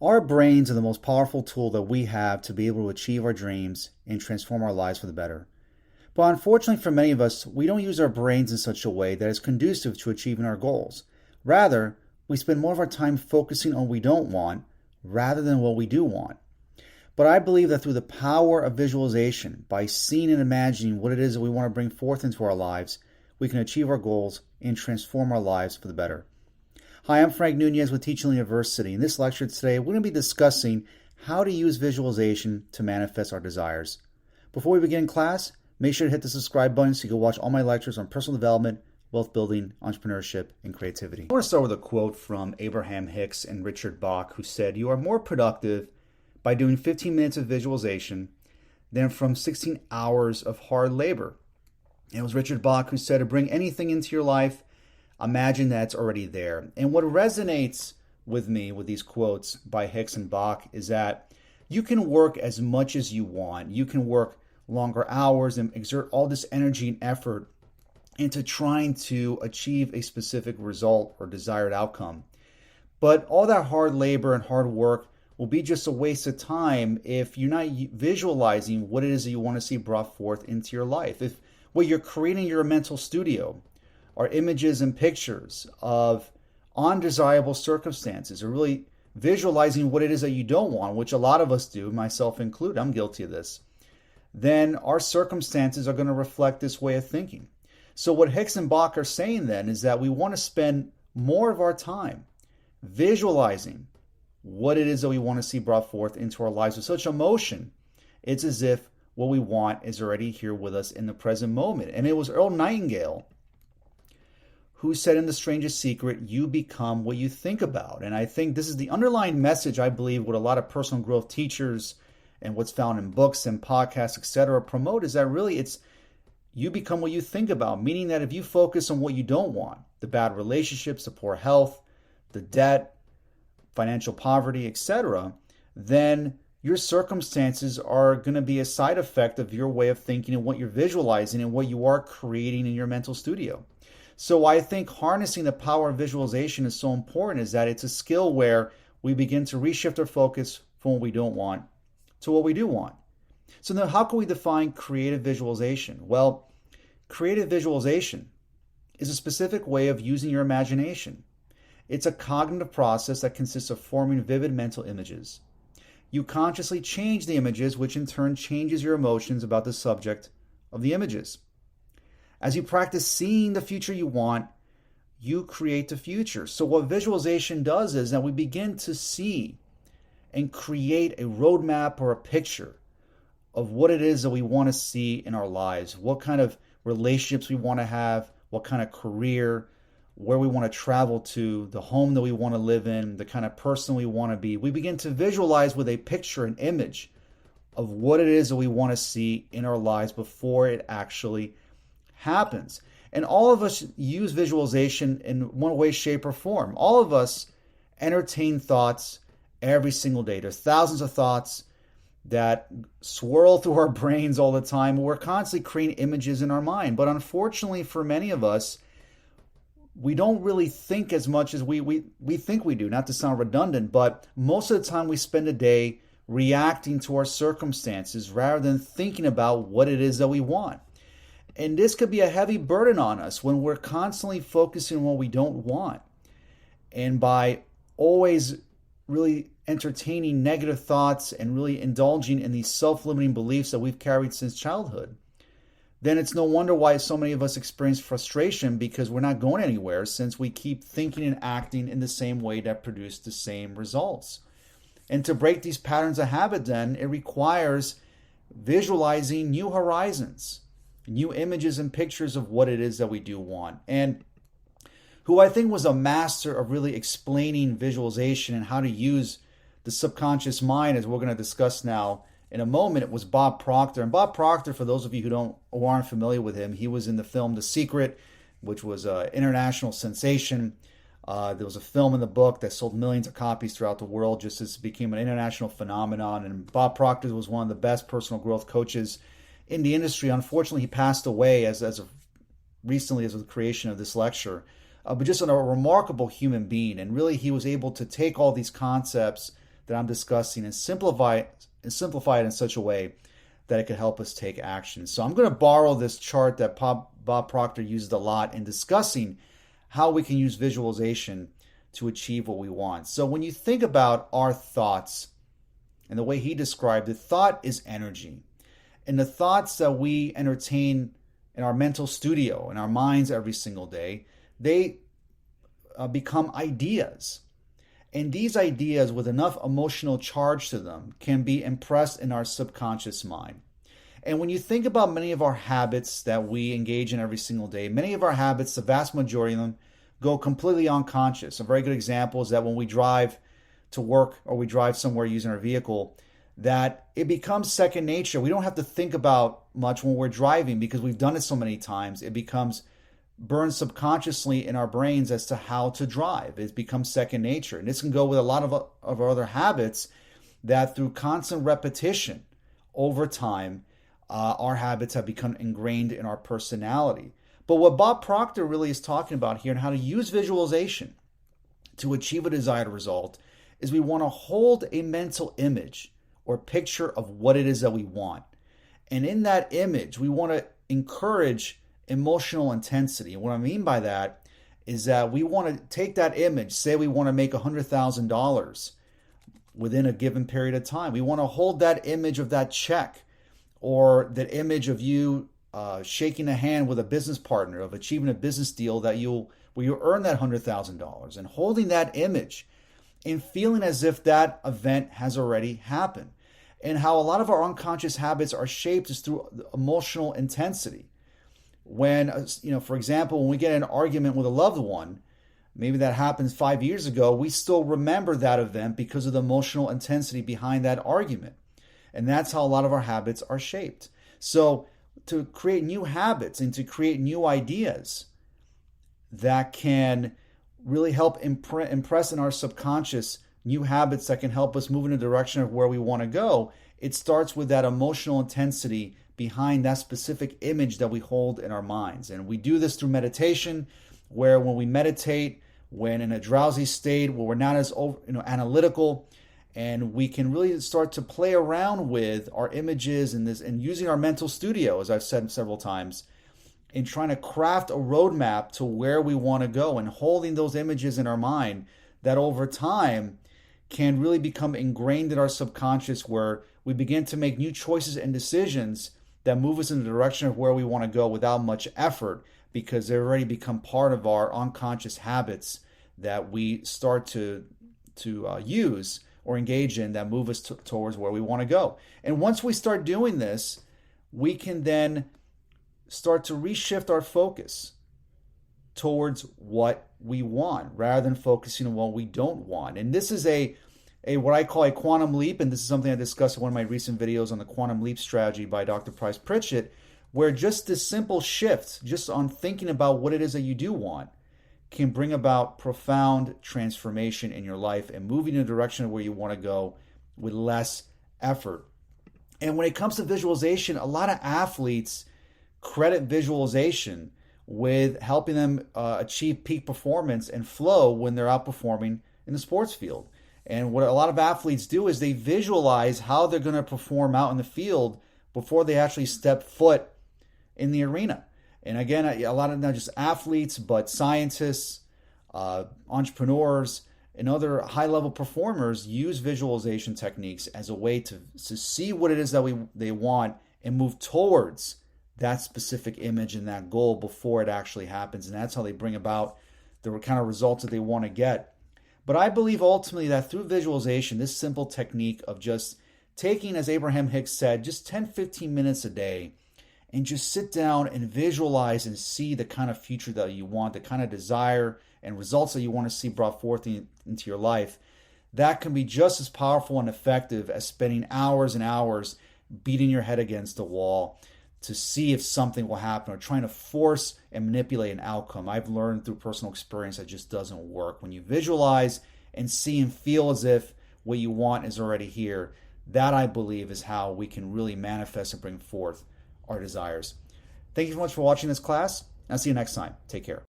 Our brains are the most powerful tool that we have to be able to achieve our dreams and transform our lives for the better. But unfortunately for many of us, we don't use our brains in such a way that is conducive to achieving our goals. Rather, we spend more of our time focusing on what we don't want rather than what we do want. But I believe that through the power of visualization, by seeing and imagining what it is that we want to bring forth into our lives, we can achieve our goals and transform our lives for the better. Hi, I'm Frank Nunez with Teaching University. In this lecture today, we're going to be discussing how to use visualization to manifest our desires. Before we begin class, make sure to hit the subscribe button so you can watch all my lectures on personal development, wealth building, entrepreneurship, and creativity. I want to start with a quote from Abraham Hicks and Richard Bach, who said, "You are more productive by doing 15 minutes of visualization than from 16 hours of hard labor." And it was Richard Bach who said, to bring anything into your life, imagine that it's already there. And what resonates with me with these quotes by Hicks and Bach is that you can work as much as you want. You can work longer hours and exert all this energy and effort into trying to achieve a specific result or desired outcome. But all that hard labor and hard work will be just a waste of time if you're not visualizing what it is that you want to see brought forth into your life. If what you're creating in your mental studio are images and pictures of undesirable circumstances, or really visualizing what it is that you don't want, which a lot of us do, myself included, I'm guilty of this, then our circumstances are going to reflect this way of thinking. So what Hicks and Bach are saying then is that we want to spend more of our time visualizing what it is that we want to see brought forth into our lives with such emotion. It's as if what we want is already here with us in the present moment. And it was Earl Nightingale who said in The Strangest Secret, you become what you think about. And I think this is the underlying message, I believe, what a lot of personal growth teachers and what's found in books and podcasts, etc., promote, is that really it's you become what you think about, meaning that if you focus on what you don't want, the bad relationships, the poor health, the debt, financial poverty, etc., then your circumstances are going to be a side effect of your way of thinking and what you're visualizing and what you are creating in your mental studio. So I think harnessing the power of visualization is so important, is that it's a skill where we begin to reshift our focus from what we don't want to what we do want. So now how can we define creative visualization? Well, creative visualization is a specific way of using your imagination. It's a cognitive process that consists of forming vivid mental images. You consciously change the images, which in turn changes your emotions about the subject of the images. As you practice seeing the future you want, you create the future. So what visualization does is that we begin to see and create a roadmap or a picture of what it is that we want to see in our lives, what kind of relationships we want to have, what kind of career, where we want to travel to, the home that we want to live in, the kind of person we want to be. We begin to visualize with a picture, an image of what it is that we want to see in our lives before it actually happens. And all of us use visualization in one way, shape, or form. All of us entertain thoughts every single day. There's thousands of thoughts that swirl through our brains all the time. We're constantly creating images in our mind. But unfortunately for many of us, we don't really think as much as we think we do. Not to sound redundant, but most of the time we spend a day reacting to our circumstances rather than thinking about what it is that we want. And this could be a heavy burden on us when we're constantly focusing on what we don't want. And by always really entertaining negative thoughts and really indulging in these self-limiting beliefs that we've carried since childhood, then it's no wonder why so many of us experience frustration, because we're not going anywhere since we keep thinking and acting in the same way that produce the same results. And to break these patterns of habit, then, it requires visualizing new horizons, new images and pictures of what it is that we do want. And who I think was a master of really explaining visualization and how to use the subconscious mind, as we're going to discuss now in a moment, it was Bob Proctor. And Bob Proctor, for those of you who aren't familiar with him, he was in the film The Secret, which was an international sensation. There was a film in the book that sold millions of copies throughout the world, just as it became an international phenomenon. And Bob Proctor was one of the best personal growth coaches in the industry. Unfortunately, he passed away as of recently as of the creation of this lecture. But just a remarkable human being. And really, he was able to take all these concepts that I'm discussing and simplify it in such a way that it could help us take action. So I'm going to borrow this chart that Bob Proctor used a lot in discussing how we can use visualization to achieve what we want. So when you think about our thoughts and the way he described it, thought is energy. And the thoughts that we entertain in our mental studio, in our minds every single day, they become ideas. And these ideas with enough emotional charge to them can be impressed in our subconscious mind. And when you think about many of our habits that we engage in every single day, many of our habits, the vast majority of them, go completely unconscious. A very good example is that when we drive to work or we drive somewhere using our vehicle, that it becomes second nature. We don't have to think about much when we're driving because we've done it so many times. It becomes burned subconsciously in our brains as to how to drive. It becomes second nature. And this can go with a lot of our other habits that through constant repetition over time, our habits have become ingrained in our personality. But what Bob Proctor really is talking about here and how to use visualization to achieve a desired result is we want to hold a mental image or picture of what it is that we want. And in that image, we want to encourage emotional intensity. And what I mean by that is that we want to take that image, say we want to make $100,000 within a given period of time. We want to hold that image of that check or that image of you shaking a hand with a business partner, of achieving a business deal where you earn that $100,000 and holding that image and feeling as if that event has already happened. And how a lot of our unconscious habits are shaped is through emotional intensity. When, for example, when we get in an argument with a loved one, maybe that happens 5 years ago, we still remember that event because of the emotional intensity behind that argument. And that's how a lot of our habits are shaped. So to create new habits and to create new ideas that can really help impress in our subconscious new habits that can help us move in the direction of where we want to go, it starts with that emotional intensity behind that specific image that we hold in our minds. And we do this through meditation, where when we meditate, when in a drowsy state, where we're not as analytical, and we can really start to play around with our images and using our mental studio, as I've said several times, in trying to craft a roadmap to where we want to go and holding those images in our mind that over time can really become ingrained in our subconscious, where we begin to make new choices and decisions that move us in the direction of where we want to go without much effort, because they already become part of our unconscious habits that we start to use or engage in that move us towards where we want to go. And once we start doing this, we can then start to reshift our focus towards what we want rather than focusing on what we don't want. And this is a what I call a quantum leap, and this is something I discussed in one of my recent videos on the quantum leap strategy by Dr. Price Pritchett, where just this simple shift, just on thinking about what it is that you do want, can bring about profound transformation in your life and moving in a direction where you want to go with less effort. And when it comes to visualization, a lot of athletes credit visualization with helping them achieve peak performance and flow when they're outperforming in the sports field. And what a lot of athletes do is they visualize how they're going to perform out in the field before they actually step foot in the arena. And again, a lot of not just athletes, but scientists, entrepreneurs, and other high-level performers use visualization techniques as a way to see what it is that they want and move towards that specific image and that goal before it actually happens. And that's how they bring about the kind of results that they want to get. But I believe ultimately that through visualization, this simple technique of just taking, as Abraham Hicks said, just 10-15 minutes a day and just sit down and visualize and see the kind of future that you want, the kind of desire and results that you want to see brought forth into your life, that can be just as powerful and effective as spending hours and hours beating your head against the wall to see if something will happen or trying to force and manipulate an outcome. I've learned through personal experience that just doesn't work. When you visualize and see and feel as if what you want is already here, that I believe is how we can really manifest and bring forth our desires. Thank you so much for watching this class. I'll see you next time. Take care.